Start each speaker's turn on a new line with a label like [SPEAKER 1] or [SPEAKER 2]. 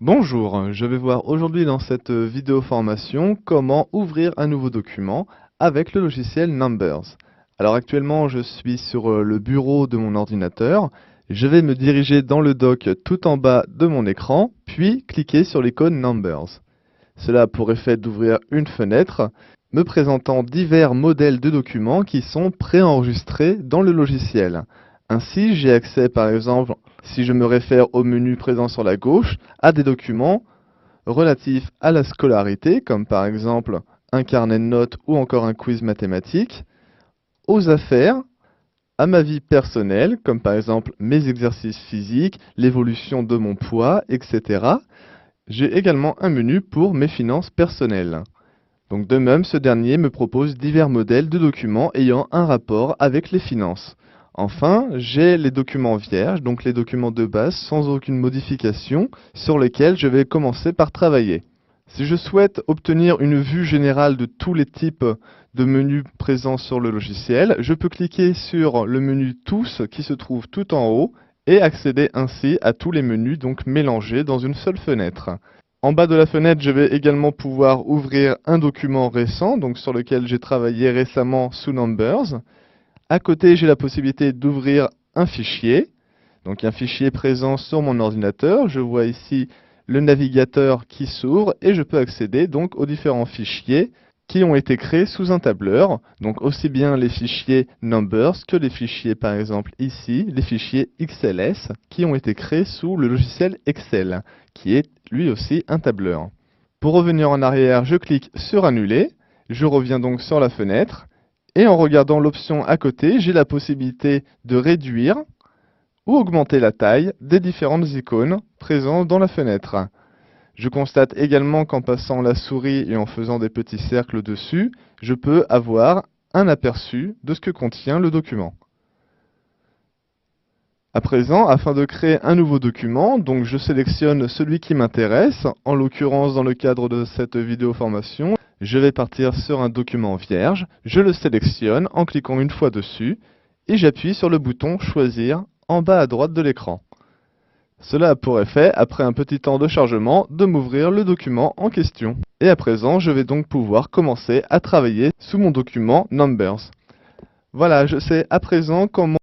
[SPEAKER 1] Bonjour, je vais voir aujourd'hui dans cette vidéo formation comment ouvrir un nouveau document avec le logiciel Numbers. Alors actuellement je suis sur le bureau de mon ordinateur, je vais me diriger dans le doc tout en bas de mon écran, puis cliquer sur l'icône Numbers. Cela a pour effet d'ouvrir une fenêtre me présentant divers modèles de documents qui sont préenregistrés dans le logiciel. Ainsi, j'ai accès par exemple, si je me réfère au menu présent sur la gauche, à des documents relatifs à la scolarité, comme par exemple un carnet de notes ou encore un quiz mathématique, aux affaires, à ma vie personnelle, comme par exemple mes exercices physiques, l'évolution de mon poids, etc. J'ai également un menu pour mes finances personnelles. Donc de même, ce dernier me propose divers modèles de documents ayant un rapport avec les finances. Enfin, j'ai les documents vierges, donc les documents de base sans aucune modification, sur lesquels je vais commencer par travailler. Si je souhaite obtenir une vue générale de tous les types de menus présents sur le logiciel, je peux cliquer sur le menu Tous qui se trouve tout en haut et accéder ainsi à tous les menus donc mélangés dans une seule fenêtre. En bas de la fenêtre, je vais également pouvoir ouvrir un document récent, donc sur lequel j'ai travaillé récemment sous Numbers. À côté, j'ai la possibilité d'ouvrir un fichier, donc un fichier présent sur mon ordinateur. Je vois ici le navigateur qui s'ouvre et je peux accéder donc aux différents fichiers qui ont été créés sous un tableur, donc aussi bien les fichiers Numbers que les fichiers par exemple ici, les fichiers XLS qui ont été créés sous le logiciel Excel, qui est lui aussi un tableur. Pour revenir en arrière, je clique sur Annuler, je reviens donc sur la fenêtre, et en regardant l'option à côté, j'ai la possibilité de réduire ou augmenter la taille des différentes icônes présentes dans la fenêtre. Je constate également qu'en passant la souris et en faisant des petits cercles dessus, je peux avoir un aperçu de ce que contient le document. À présent, afin de créer un nouveau document, donc je sélectionne celui qui m'intéresse. En l'occurrence, dans le cadre de cette vidéo formation, je vais partir sur un document vierge. Je le sélectionne en cliquant une fois dessus et j'appuie sur le bouton Choisir en bas à droite de l'écran. Cela a pour effet, après un petit temps de chargement, de m'ouvrir le document en question. Et à présent, je vais donc pouvoir commencer à travailler sous mon document Numbers. Voilà, je sais à présent comment